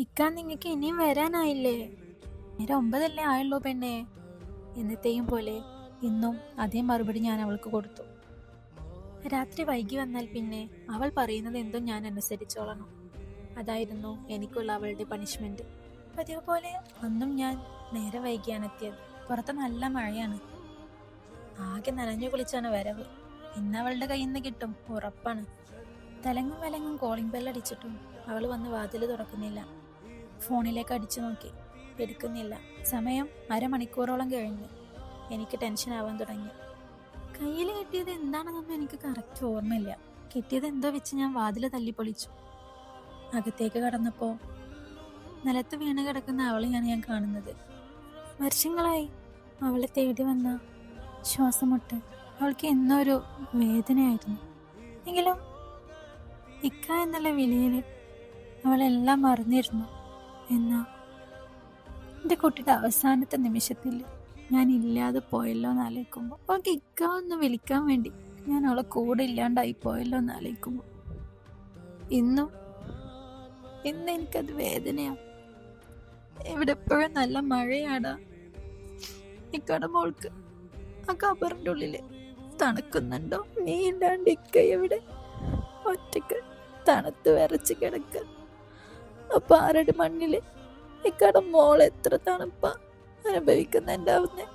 ഇക്കാ നിങ്ങക്ക് ഇനിയും വരാനായില്ലേ? നേരെ 9 ആയുള്ളൂ പെണ്ണെ. എന്നത്തെയും പോലെ ഇന്നും അതേ മറുപടി ഞാൻ അവൾക്ക് കൊടുത്തു. രാത്രി വൈകി വന്നാൽ പിന്നെ അവൾ പറയുന്നത് എന്തും ഞാൻ അനുസരിച്ചോളണം. അതായിരുന്നു എനിക്കുള്ള അവളുടെ പണിഷ്മെന്റ്. പതിവ് പോലെ അന്നും ഞാൻ നേരെ വൈകിയാണ് എത്തിയത്. പുറത്ത് നല്ല മഴയാണ്. ആകെ നനഞ്ഞു കുളിച്ചാണ് വരവ്. ഇന്ന് അവളുടെ കയ്യിൽ നിന്ന് കിട്ടും, ഉറപ്പാണ്. തലങ്ങും വിലങ്ങും കോളിംഗ് ബെല്ലടിച്ചിട്ടും അവൾ വന്ന് വാതിൽ തുറക്കുന്നില്ല. ഫോണിലേക്ക് അടിച്ചു നോക്കി, എടുക്കുന്നില്ല. സമയം അരമണിക്കൂറോളം കഴിഞ്ഞു. എനിക്ക് ടെൻഷൻ ആവാൻ തുടങ്ങി. കയ്യിൽ കിട്ടിയത് എന്താണെന്നൊന്നും എനിക്ക് കറക്റ്റ് ഓർമ്മയില്ല. കിട്ടിയത് എന്തോ വെച്ച് ഞാൻ വാതിൽ തല്ലിപ്പൊളിച്ചു. അകത്തേക്ക് കടന്നപ്പോൾ നിലത്ത് വീണ് കിടക്കുന്ന അവളെയാണ് ഞാൻ കാണുന്നത്. വർഷങ്ങളായി അവളെ തേടി വന്ന ശ്വാസമുട്ട് അവൾക്ക് എന്നൊരു വേദനയായിരുന്നു. എങ്കിലും ഇക്ക എന്നുള്ള വിളിയിൽ അവളെല്ലാം മറന്നിരുന്നു. എന്നാ എൻ്റെ കുട്ടിയുടെ അവസാനത്തെ നിമിഷത്തിൽ ഞാൻ ഇല്ലാതെ പോയല്ലോ എന്നാലോചിക്കുമ്പോൾ, അവൾക്ക് ഇക്ക ഒന്ന് വിളിക്കാൻ വേണ്ടി ഞാൻ അവളെ കൂടെ ഇല്ലാണ്ടായി പോയല്ലോ എന്നാലോചിക്കുമ്പോൾ ഇന്ന് എനിക്കത് വേദനയാണ്. ഇവിടെ എപ്പോഴും നല്ല മഴയാടാ. ഇക്കടെ മോൾക്ക് ആ കബറിൻ്റെ ഉള്ളില് തണുക്കുന്നുണ്ടോ? നീ ഇല്ലാണ്ട് ഇക്ക എവിടെ? ഒറ്റക്ക് തണുത്ത് വിറച്ച് കിടക്ക. അപ്പൊ ആരുടെ മണ്ണില് ഇക്കടെ മോൾ എത്ര തണുപ്പാ അനുഭവിക്കുന്നുണ്ടാവുന്നേ.